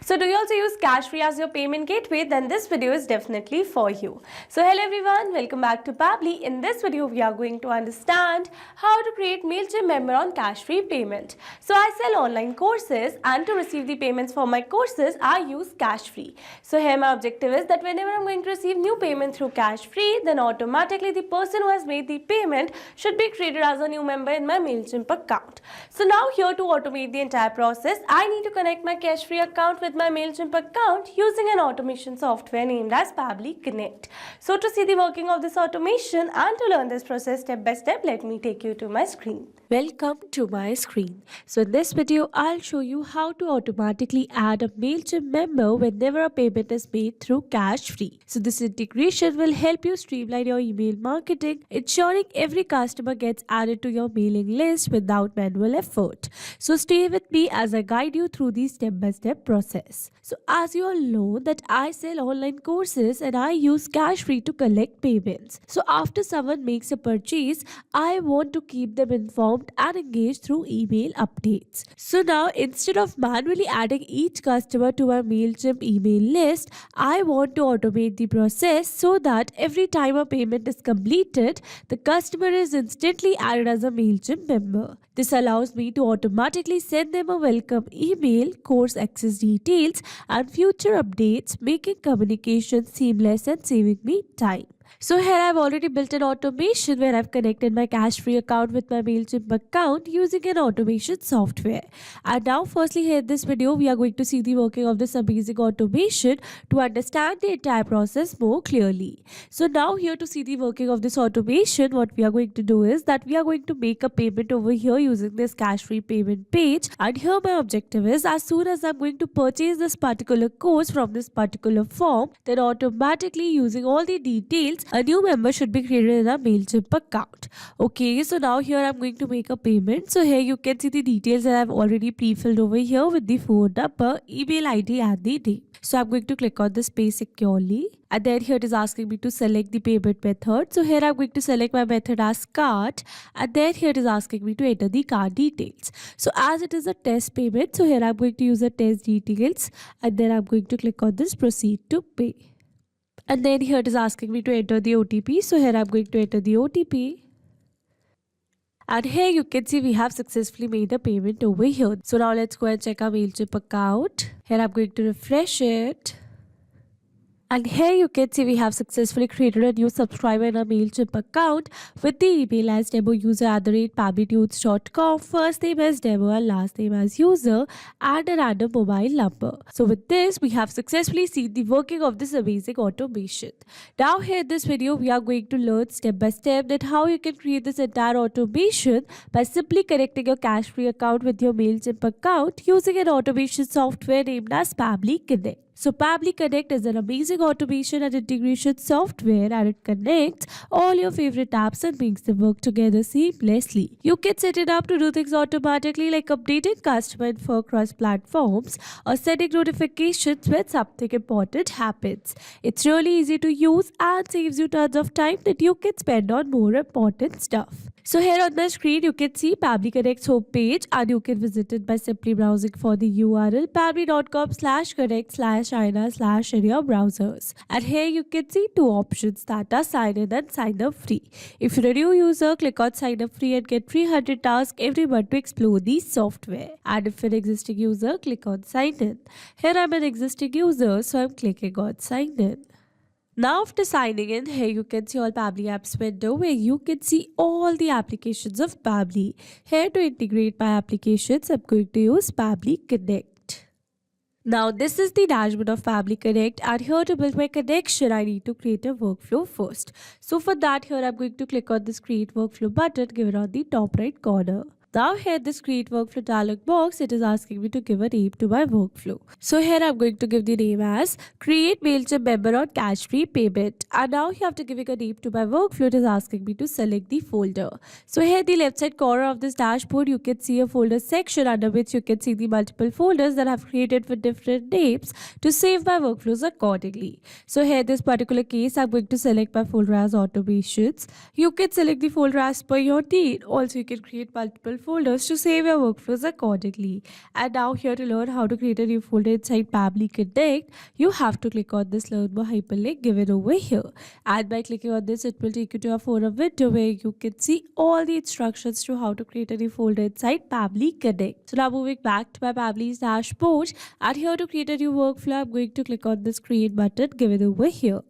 So do you also use Cashfree as your payment gateway? Then this video is definitely for you. So hello everyone, welcome back to Pabbly. In this video, we are going to understand how to create Mailchimp member on Cashfree payment. So I sell online courses, and to receive the payments for my courses, I use Cashfree. So here my objective is that whenever I'm going to receive new payment through Cashfree, then automatically the person who has made the payment should be created as a new member in my Mailchimp account. So now here to automate the entire process, I need to connect my Cashfree account with my Mailchimp account using an automation software named as Pabbly Connect. So to see the working of this automation and to learn this process step by step, let me take you to my screen. Welcome to my screen. So in this video, I'll show you how to automatically add a Mailchimp member whenever a payment is made through Cashfree. So this integration will help you streamline your email marketing, ensuring every customer gets added to your mailing list without manual effort. So stay with me as I guide you through the step-by-step process. So as you all know that I sell online courses and I use Cashfree to collect payments. So after someone makes a purchase, I want to keep them informed and engaged through email updates. So now instead of manually adding each customer to my Mailchimp email list, I want to automate the process so that every time a payment is completed, the customer is instantly added as a Mailchimp member. This allows me to automatically send them a welcome email, course access details, and future updates, making communication seamless and saving me time. So here I've already built an automation where I've connected my Cashfree account with my Mailchimp account using an automation software. And now firstly here in this video, we are going to see the working of this amazing automation to understand the entire process more clearly. So now here to see the working of this automation, what we are going to do is that we are going to make a payment over here using this Cashfree payment page. And here my objective is as soon as I'm going to purchase this particular course from this particular form, then automatically using all the details, a new member should be created in a Mailchimp account. Okay, so now here I'm going to make a payment. So here you can see the details that I've already pre-filled over here with the phone number, email ID and the name. So I'm going to click on this pay securely, and then here it is asking me to select the payment method. So here I'm going to select my method as card, and then here it is asking me to enter the card details. So as it is a test payment, so here I'm going to use the test details, and then I'm going to click on this proceed to pay. And then here it is asking me to enter the OTP. So here I'm going to enter the OTP. And here you can see we have successfully made a payment over here. So now let's go and check our Mailchimp account. Here I'm going to refresh it. And here you can see we have successfully created a new subscriber in our Mailchimp account with the email as demoUser@pabblytunes.com, first name as demo and last name as user, and a random mobile number. So with this, we have successfully seen the working of this amazing automation. Now here in this video, we are going to learn step by step that how you can create this entire automation by simply connecting your Cashfree account with your Mailchimp account using an automation software named as Pabbly Connect. So Pabbly Connect is an amazing automation and integration software, and it connects all your favorite apps and makes them work together seamlessly. You can set it up to do things automatically like updating customer info across platforms or sending notifications when something important happens. It's really easy to use and saves you tons of time that you can spend on more important stuff. So here on the screen, you can see Pabbly Connect's homepage, and you can visit it by simply browsing for the URL pabbly.com/connect/ina/ in your browsers. And here you can see two options that are sign in and sign up free. If you're a new user, click on sign up free and get 300 tasks every month to explore the software. And if you're an existing user, click on sign in. Here I'm an existing user, so I'm clicking on sign in. Now after signing in, here you can see all Pabbly apps window where you can see all the applications of Pabbly. Here to integrate my applications, I'm going to use Pabbly Connect. Now this is the dashboard of Pabbly Connect, and here to build my connection, I need to create a workflow first. So for that, here I'm going to click on this create workflow button given on the top right corner. Now here this create workflow dialog box, it is asking me to give a name to my workflow. So here I'm going to give the name as create Mailchimp member on Cashfree payment. And now here after giving a name to my workflow, it is asking me to select the folder. So here in the left side corner of this dashboard, you can see a folder section under which you can see the multiple folders that I've created with different names to save my workflows accordingly. So here in this particular case, I'm going to select my folder as automations. You can select the folder as per your need. Also, you can create multiple folders to save your workflows accordingly. And now here to learn how to create a new folder inside Pabbly Connect, you have to click on this learn more hyperlink given over here. And by clicking on this, it will take you to a forum window where you can see all the instructions to how to create a new folder inside Pabbly Connect. So now moving back to my Pabbly's dashboard, and here to create a new workflow, I'm going to click on this create button given over here.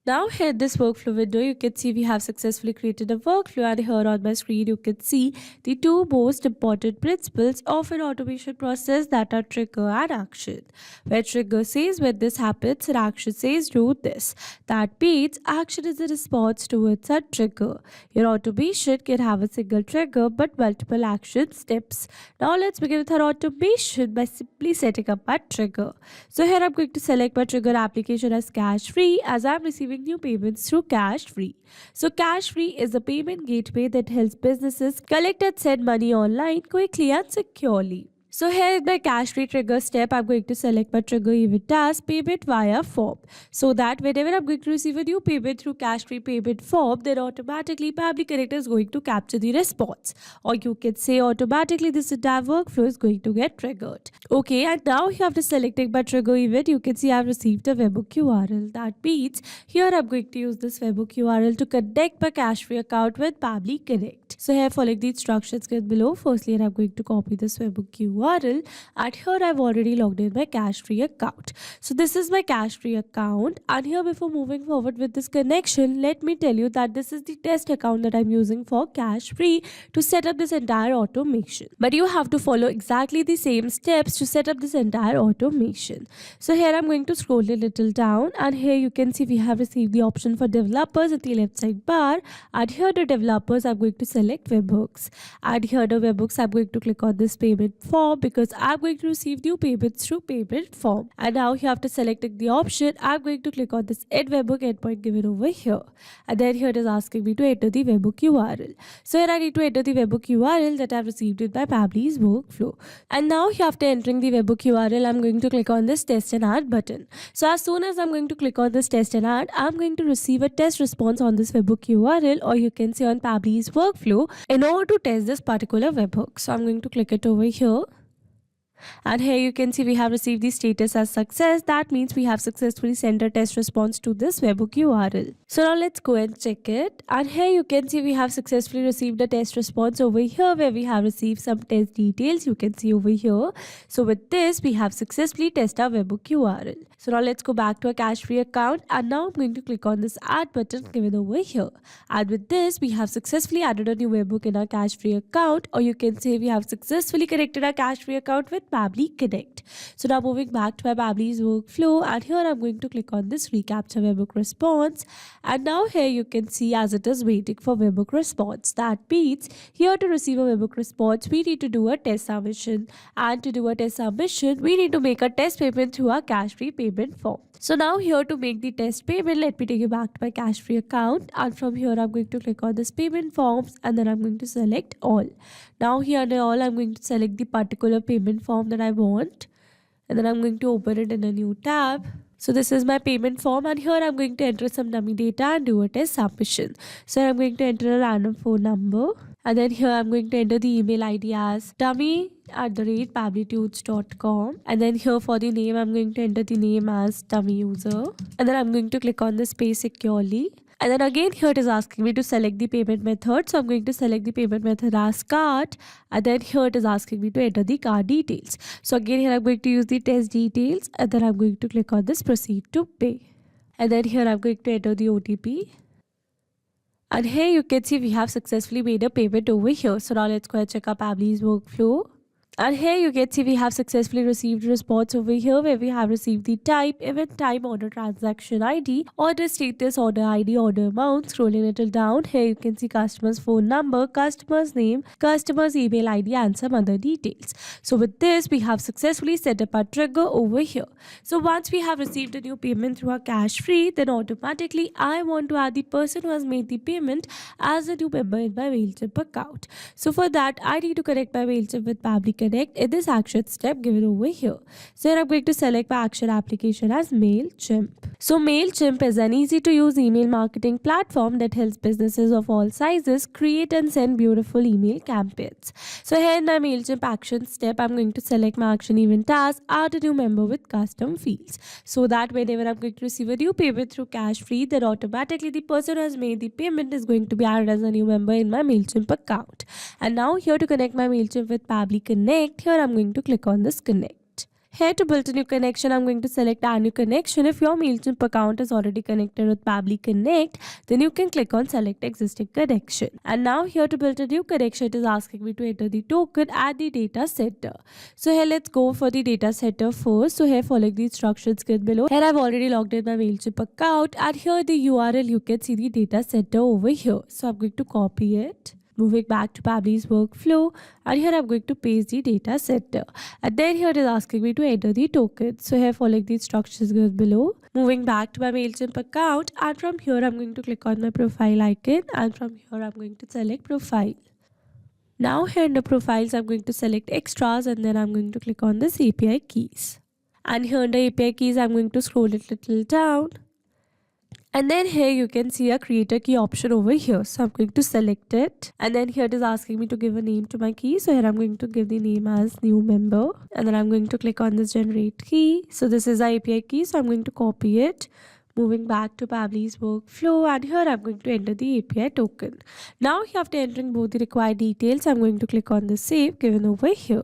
Now here in this workflow window, you can see we have successfully created a workflow, and here on my screen you can see the two most important principles of an automation process, that are trigger and action. Where trigger says when this happens and action says do this. That means action is a response towards a trigger. Your automation can have a single trigger but multiple action steps. Now let's begin with our automation by simply setting up a trigger. So here I'm going to select my trigger application as Cashfree, as I'm receiving new payments through Cashfree. So Cashfree is a payment gateway that helps businesses collect and send money online quickly and securely. So here in my Cashfree trigger step, I'm going to select my trigger event as payment via form, so that whenever I'm going to receive a new payment through Cashfree payment form, then automatically Pabbly Connect is going to capture the response, or you can say automatically this entire workflow is going to get triggered. Okay, and now here after selecting my trigger event, you can see I've received a webhook URL. That means here I'm going to use this webhook URL to connect my Cashfree account with Pabbly Connect. So here following the instructions given below, firstly I'm going to copy this webhook URL, and here I've already logged in my Cashfree account. So this is my Cashfree account, and here before moving forward with this connection, let me tell you that this is the test account that I'm using for Cashfree to set up this entire automation. But you have to follow exactly the same steps to set up this entire automation. So here I'm going to scroll a little down, and here you can see we have received the option for developers at the left side bar, and here the developers I'm going to select webhooks, and here the webhooks I'm going to click on this payment form because I'm going to receive new payments through payment form. And now here after selecting the option, I'm going to click on this add webhook endpoint given over here, and then here it is asking me to enter the webhook URL. So here I need to enter the webhook URL that I've received in my Pabbly's workflow. And now here after entering the webhook URL, I'm going to click on this test and add button. So as soon as I'm going to click on this test and add, I'm going to receive a test response on this webhook URL, or you can say on Pabbly's workflow, in order to test this particular webhook. So I'm going to click it over here. And here you can see we have received the status as success. That means we have successfully sent a test response to this webhook URL. So now let's go and check it. And here you can see we have successfully received a test response over here, where we have received some test details. You can see over here. So with this, we have successfully tested our webhook URL. So now let's go back to our Cashfree account, and now I'm going to click on this add button given over here. And with this, we have successfully added a new webhook in our Cashfree account, or you can say we have successfully connected our Cashfree account with Pabbly Connect. So now moving back to my Pabbly's workflow, and here I'm going to click on this recapture webhook response, and now here you can see as it is waiting for webhook response. That means here to receive a webhook response, we need to do a test submission, and to do a test submission, we need to make a test payment through our Cashfree payment form. So now here to make the test payment, let me take you back to my Cashfree account, and from here I'm going to click on this payment forms, and then I'm going to select all. Now here under all, I'm going to select the particular payment form that I want, and then I'm going to open it in a new tab. So this is my payment form, and here I'm going to enter some dummy data and do a test submission. So I'm going to enter a random phone number, and then here I'm going to enter the email ID as dummy@pabblytunes.com, and then here for the name I'm going to enter the name as dummy user, and then I'm going to click on this pay securely. And then again here it is asking me to select the payment method. So I'm going to select the payment method as card, and then here it is asking me to enter the card details. So again here I'm going to use the test details, and then I'm going to click on this proceed to pay. And then here I'm going to enter the OTP. And here you can see we have successfully made a payment over here. So now let's go and check our Pabbly's workflow. And here you can see we have successfully received a response over here, where we have received the type, event time, order transaction ID, order status, order ID, order amount. Scrolling a little down, here you can see customer's phone number, customer's name, customer's email ID, and some other details. So with this, we have successfully set up our trigger over here. So once we have received a new payment through our Cashfree, then automatically I want to add the person who has made the payment as a new member in my Mailchimp account. So for that, I need to connect my Mailchimp with Pabbly Connect in this action step given over here. So here I'm going to select my action application as Mailchimp. So, Mailchimp is an easy to use email marketing platform that helps businesses of all sizes create and send beautiful email campaigns. So, here in my Mailchimp action step, I'm going to select my action event as add a new member with custom fields. So that whenever I'm going to receive a new payment through Cashfree, then automatically the person who has made the payment is going to be added as a new member in my Mailchimp account. And now here to connect my Mailchimp with Pabbly Connect, here I'm going to click on this connect. Here to build a new connection, I'm going to select add new connection. If your Mailchimp account is already connected with Pabbly Connect, then you can click on select existing connection. And now here to build a new connection, it is asking me to enter the token at the data center. So here let's go for the data center first. So here following the instructions given below. Here I've already logged in my Mailchimp account, and here the URL you can see the data center over here. So I'm going to copy it. Moving back to Pabbly's workflow, and here I'm going to paste the data center, and then here it is asking me to enter the token. So here following the instructions given below. Moving back to my Mailchimp account, and from here I'm going to click on my profile icon, and from here I'm going to select profile. Now here in the profiles I'm going to select extras, and then I'm going to click on this API keys. And here in the API keys I'm going to scroll it a little down. And then here you can see a creator key option over here. So I'm going to select it. And then here it is asking me to give a name to my key. So here I'm going to give the name as new member. And then I'm going to click on this generate key. So this is the API key. So I'm going to copy it. Moving back to Pabbly's workflow, and here I'm going to enter the API token. Now after entering both the required details, I'm going to click on the save given over here.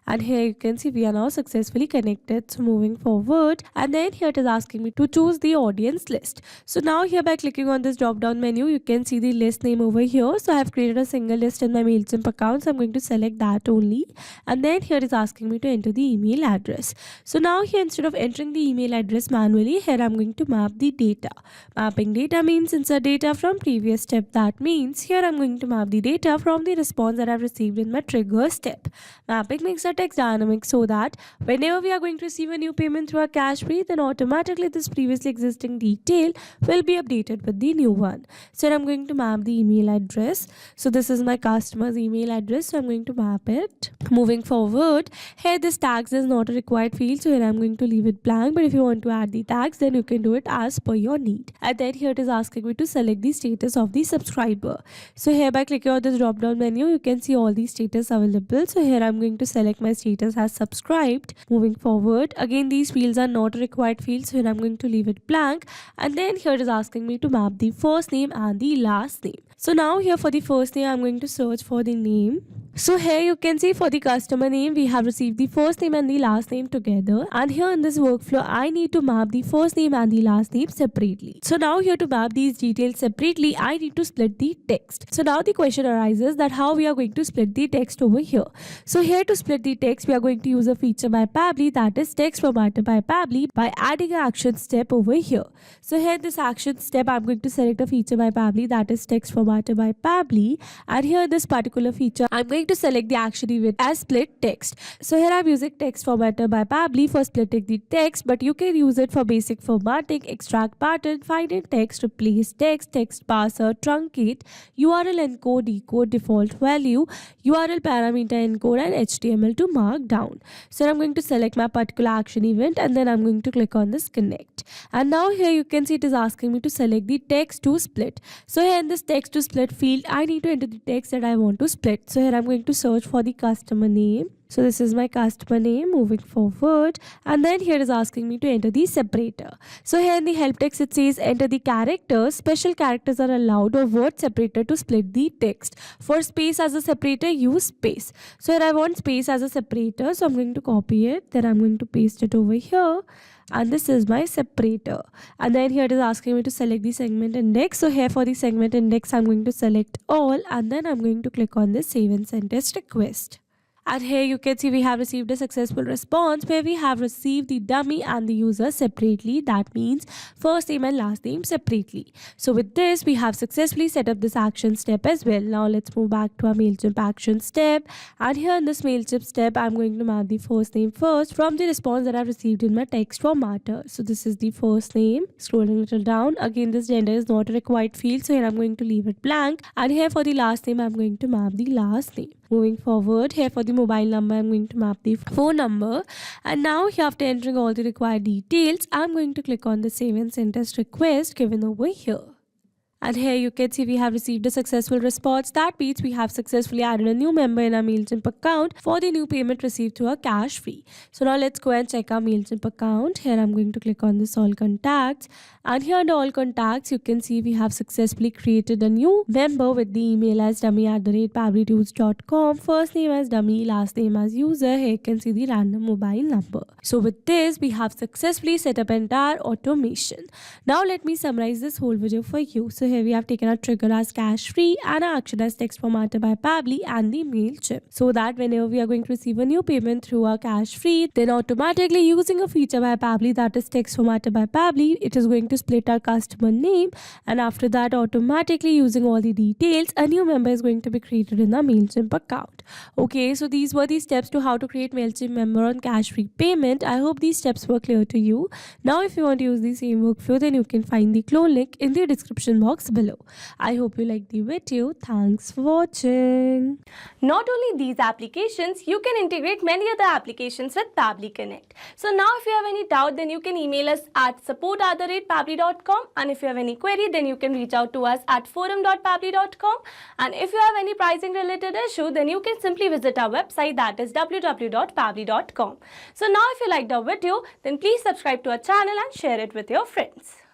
And here you can see we are now successfully connected. So moving forward, and then here it is asking me to choose the audience list. So now here by clicking on this drop down menu, you can see the list name over here. So I have created a single list in my Mailchimp account. So I'm going to select that only. And then here it is asking me to enter the email address. So now here instead of entering the email address manually, here I'm going to map the data. Mapping data means insert data from previous step. That means here I'm going to map the data from the response that I've received in my trigger step. Mapping makes a text dynamic so that whenever we are going to receive a new payment through a Cashfree, then automatically this previously existing detail will be updated with the new one. So I'm going to map the email address. So this is my customer's email address. So I'm going to map it. Moving forward, here this tags is not a required field. So here I'm going to leave it blank. But if you want to add the tags, then you can do it as per your need. And then here it is asking me to select the status of the subscriber. So here by clicking on this drop down menu, you can see all the status available. So here I'm going to select my status as subscribed. Moving forward, again these fields are not required fields, so here I'm going to leave it blank. And then here it is asking me to map the first name and the last name. So now here for the first name, I'm going to search for the name. So here you can see for the customer name, we have received the first name and the last name together. And here in this workflow, I need to map the first name and the last name separately. So now here to map these details separately, I need to split the text. So now the question arises that how we are going to split the text over here. So here to split the text, we are going to use a feature by Pabbly, that is text formatter by Pabbly, by adding an action step over here. So here this action step, I'm going to select a feature by Pabbly, that is text formatter by Pabbly. And here this particular feature, I'm going to select the action event as split text. So here I'm using text formatter by Pabbly for splitting the text, but you can use it for basic formatting, extract pattern, find in text, replace text, text parser, truncate, URL encode, decode, default value, URL parameter encode, and HTML to mark down. So I'm going to select my particular action event, and then I'm going to click on this connect. And now here you can see it is asking me to select the text to split. So here in this text to split field, I need to enter the text that I want to split. So here I'm going to search for the customer name. So this is my customer name. Moving forward, and then here is asking me to enter the separator. So here in the help text it says enter the characters. Special characters are allowed or word separator to split the text. For space as a separator, use space. So here I want space as a separator, so I'm going to copy it, then I'm going to paste it over here. And this is my separator. And then here it is asking me to select the segment index. So here for the segment index, I'm going to select all, and then I'm going to click on this save and send test request. And here you can see we have received a successful response where we have received the dummy and the user separately. That means first name and last name separately. So with this, we have successfully set up this action step as well. Now let's move back to our Mailchimp action step. And here in this Mailchimp step, I'm going to map the first name first from the response that I've received in my text formatter. So this is the first name. Scrolling a little down. Again, this gender is not a required field, so here I'm going to leave it blank. And here for the last name, I'm going to map the last name. Moving forward, here for the the mobile number, I'm going to map the phone number. And now here, after entering all the required details, I'm going to click on the save and send test request given over here. And here you can see we have received a successful response. That means we have successfully added a new member in our Mailchimp account for the new payment received through our Cashfree. So now let's go and check our Mailchimp account. Here I'm going to click on this all contacts. And here under all contacts, you can see we have successfully created a new member with the email as dummy@pabblytools.com, first name as dummy, last name as user. Here you can see the random mobile number. So with this, we have successfully set up entire automation. Now let me summarize this whole video for you. So here we have taken our trigger as Cashfree and our action as text formatter by Pabbly and the Mailchimp, so that whenever we are going to receive a new payment through our Cashfree, then automatically using a feature by Pabbly, that is text formatter by Pabbly, it is going to split our customer name, and after that automatically using all the details, a new member is going to be created in our Mailchimp account. Okay, so these were the steps to how to create Mailchimp member on Cashfree payment. I hope these steps were clear to you. Now if you want to use the same workflow, then you can find the clone link in the description box below. I hope you liked the video. Thanks for watching. Not only these applications, you can integrate many other applications with Pabbly Connect. So now if you have any doubt, then you can email us at support@pabbly.com, and if you have any query, then you can reach out to us at forum.pabbly.com, and if you have any pricing related issue, then you can simply visit our website, that is www.pabbly.com. So now if you liked our video, then please subscribe to our channel and share it with your friends.